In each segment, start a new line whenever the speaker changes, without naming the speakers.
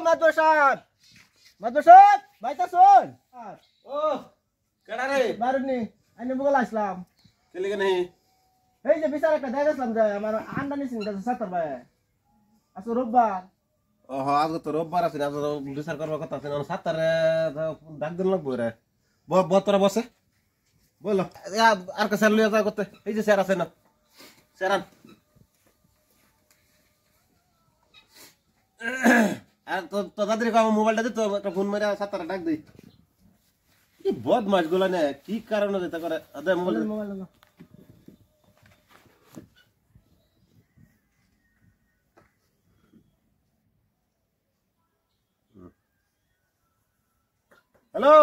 মাদুর সাহেব বাইতা শুন
ও কেডা রে
বারুনি আমি বগল আসলাম
কেলে কে নেই
এই যে বিচার একটা দেখাইছিলাম যে আমার আন্ডা নিছেন কাছে 70 ভাই আজ রোববার
ও হ আজ তো রোববার আছে আজ বিচার করবার কথা আছে না সাতটারে ডাক দিন লাগবো রে তোরা বসে বলো আর কে স্যার লইয়া যা করতে এই যে স্যার আছে না স্যার আন আর তো দাদির কাম মোবাইলটা দে তো একটা ফোন মারা সাতটারে ডাক দেই কি বদমাশ গুলো না কি কারণে দিতে করে দে মোবাইল হ্যালো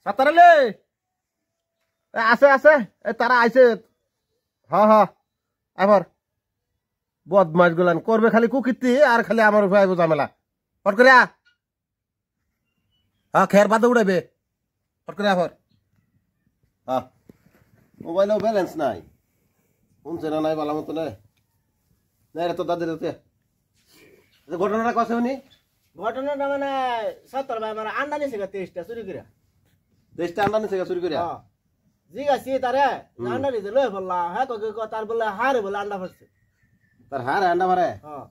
সাতারালে আছে তারা আইছে হ্যাঁ আবার বদমাস গুলান করবে খালি কুকিতি আর খালি আমার উপরে আইব ঝামেলা ফট করে হ্যাঁ খেয়ার বাদে উড়াইবে ফট করে আবার হ্যাঁ মোবাইলেও ব্যালেন্স নাই শুনছে না নাই ভালো মতো নাই রে তো দাদির ঘটনাটা কছে উনি
ঘটনাটা মানে 70 ভাই আমার আন্ডা নিছে 23টা চুরি করে
দেশটা আন্ডা নিছে চুরি করে
জিগাছি তারে আন্ডা নিতে লই বললা হ্যাঁ তো তার বলে হারে বলে আন্ডা ফাটছে
তার হারে আন্ডা মারে
হ্যাঁ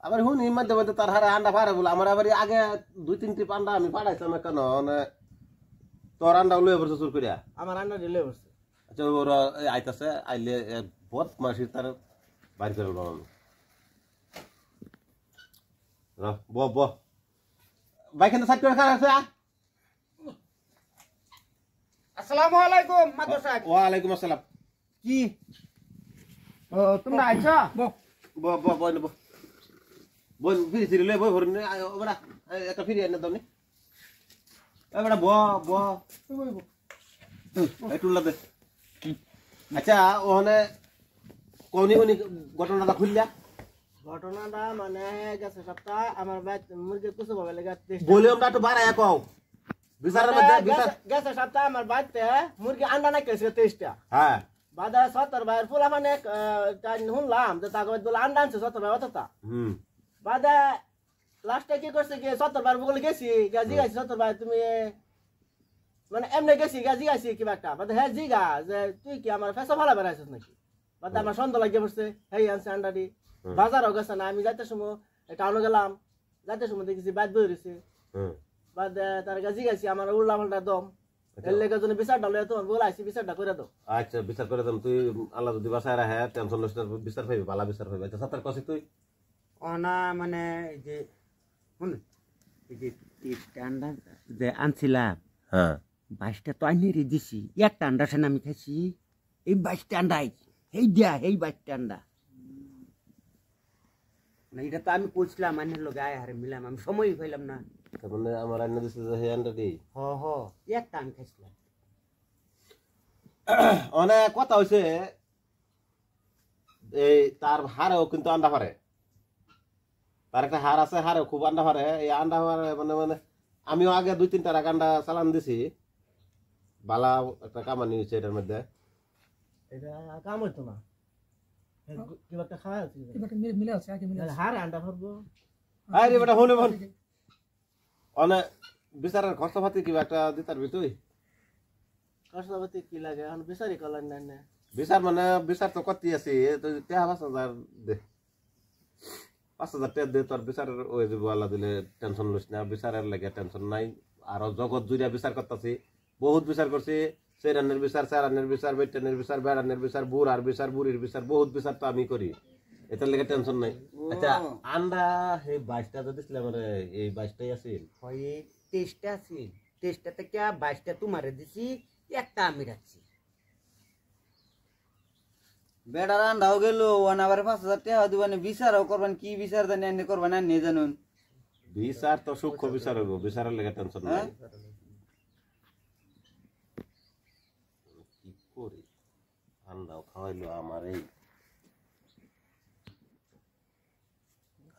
আবার হুন মধ্যে মধ্যে তার হারে আন্ডা পারে বলে আমার আবার আগে 2-3 ট্রিপ আন্ডা আমি পাঠাইছিলাম কেন তোর আন্ডা লয়ে পড়ছে চুর করিয়া
আমার আন্ডা দিলে বসছে
আচ্ছা ওর আইতাছে আইলে বহুত মাসি তার বাইর করে বললাম ব বাইখানে সাইড করে খারাপ আছে
আসসালামু আলাইকুম মাদুর সাহেব
ওয়ালাইকুম আসসালাম
কি ও তোমরা আইছো
বল ফিরি ফিরি লই বই ভরনি বড়া একটা ফিরি এনে দাও নি বড়া ব এই টুলা দে আচ্ছা ওখানে কোনি ঘটনাটা খুললা
ঘটনাটা মানে গেছে সপ্তাহ আমার বাইত মুরগি কুসু ভাবে লাগা
ভলিউমটা একটু বাড়ায় কও বিচারের মধ্যে বিচার
গেছে সপ্তাহ আমার বাইতে মুরগি আন্ডা নাই কেছে 23টা
হ্যাঁ
বাদা 70 ভাইয়ের ফুলা মানে শুনলাম যে তাকে বলে আন্ডা আনছে 70 ভাই অতটা বাদা লাস্টে কি করছে কি 70 ভাইয়ের বলে গেছি গাজি গাইছি 70 ভাই তুমি মানে এমনি গেছি গাজি গাইছি কিবা একটা বাদা হ্যাঁ জিগা যে তুই কি আমার ফেসা ভালো বেড়াইছিস নাকি বাদা আমার সন্দেহ লাগিয়ে পড়ছে হেই আনছে আন্ডাডি বাজারও গেছে না আমি যাইতে সময় টাউনে গেলাম যাইতে সময় দেখেছি বাইত বই রয়েছে বাদে তার গাজি গাইছি আমার উল্লা পাল্টা দম এর লেগে জন্য বিচারটা লয়ে তোমার বলে আইছি বিচারটা করে দাও
আচ্ছা বিচার করে দাম তুই আল্লাহ যদি বাসায় রাখে টেনশন লইছ না বিচার পাইবি ভালো বিচার পাইবি আচ্ছা সাতার কসি তুই
অনা মানে যে শুন এই যে 30টা আন্ডা যে আনছিলাম
হ্যাঁ
22টা তো আইনে দিছি একটা আন্ডা সেন আমি খাইছি এই 22টা আন্ডাই এই দিয়া এই 22টা আন্ডা না এটা তো আমি কইছিলাম আইনের লগে আয় হারে মিলাম আমি সময়ই পাইলাম না
তার মানে আমার আইনা দিছে যে হে আন্ডা দি
হ একটা আমি খাইছিলাম
অনেক কথা হইছে এই তার হারেও কিন্তু আন্ডা পারে তার একটা হার আছে হারে খুব আন্ডা পারে এই আন্ডা পারে মানে আমিও আগে 2-3টা আন্ডা চালান দিছি বালা একটা কামানি হয়েছে এটার মধ্যে
এটা কাম হইতো না কিবা একটা খাওয়া আছে
কিবা মিলে আছে আগে মিলে আছে
হার আন্ডা ভরবো
আরে বেটা হনে বল অনে বিচারের খরচাপাতি কিবা একটা দিতার তুই
কষ্টপতি কি লাগে এখন বিচারি কলেন না
বিচার মানে বিচার তো কত আছে তো 5,000 দে 5,000 টাকা দে তোর বিচার ওই যে আল্লাহ দিলে টেনশন লইস না বিচারের লাগে টেনশন নাই আর জগৎ জুড়িয়া বিচার করতেছি বহুত বিচার করছি সেরানের বিচার চারানের বিচার বেটানের বিচার বেড়ানের বিচার বুড়ার বিচার বুড়ির বিচার বহুত বিচার তো আমি করি এটার লেগে টেনশন নাই আচ্ছা আন্ডা এই 22টা তো দিছিলাম এই 22টাই আছিল
হয় 23টা আছে 23টা থেকে 22টা তোমারে দিছি একটা আমি রাখছি
বেড়ার আন্ডাও গেল ওয়ান আবার 5,000 টাকা দিবানে বিচারও করবেন কি বিচার জানি এনে করবেন আর নিয়ে জানুন
বিচার তো সূক্ষ্ম বিচার হইব বিচারের লেগে টেনশন নাই কি করি আন্ডাও খাওয়াইলো আমার এই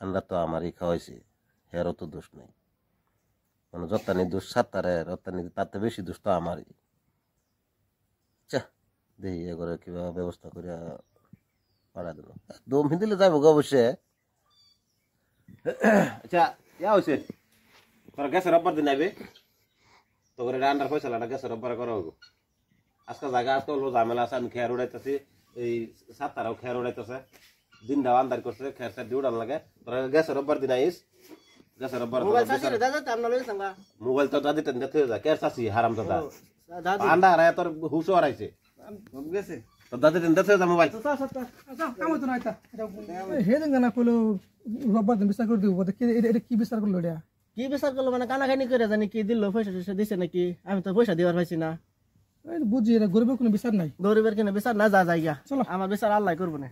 আন্ডা তো আমারই খাওয়াইছে হেরও তো দোষ নাই মানে যত্তানি দোষ সাত্তারে রত্তানি তাতে বেশি দোষ তো আমারই চা দেখি এ করে কিভাবে ব্যবস্থা করে পাড়া দিল দম হিন্দিলে যাবো অবশ্যই আচ্ছা ইয়া হয়েছে তোর গ্যাসের রব্বার দিন আইবে তো করে রান্নার ফয়সালাটা গ্যাসের রব্বারে করা হবো আজকে জায়গা আজকে হলো ঝামেলা আছে আমি খেয়ার উড়াইতেছি এই সাতটারাও খেয়ার উড়াইতেছে দিনটাও আন্দার করছে খেয়ার সার দিয়ে উড়ান লাগে তোর গ্যাসের রব্বার দিন আইস গ্যাসের রব্বার
মোবাইল চাষি রে দাদা তার নালে সঙ্গা
মোবাইল তো দাদি টেন দেখতে যা কেয়ার চাষি হারাম দাদা
দাদা
আন্ডা হারায় তোর হুশও হারাইছে
সব গেছে
তো দাদি টেন দেখতে যা মোবাইল
কাম হতো না এটা হে দেন না কইলো রব্বার দিন বিচার করে দিব এটা কি বিচার করলো এটা
কি বিচার করলো মানে কানাখানি করে জানি কি দিল পয়সা টয়সা দিছে নাকি আমি তো পয়সা দিবার পাইছি না
বুঝি এটা গরিবের কোনো বিচার নাই
গরিবের কিনে বিচার না যা যাই গা
চলো।
আমার বিচার আল্লাহ করবো না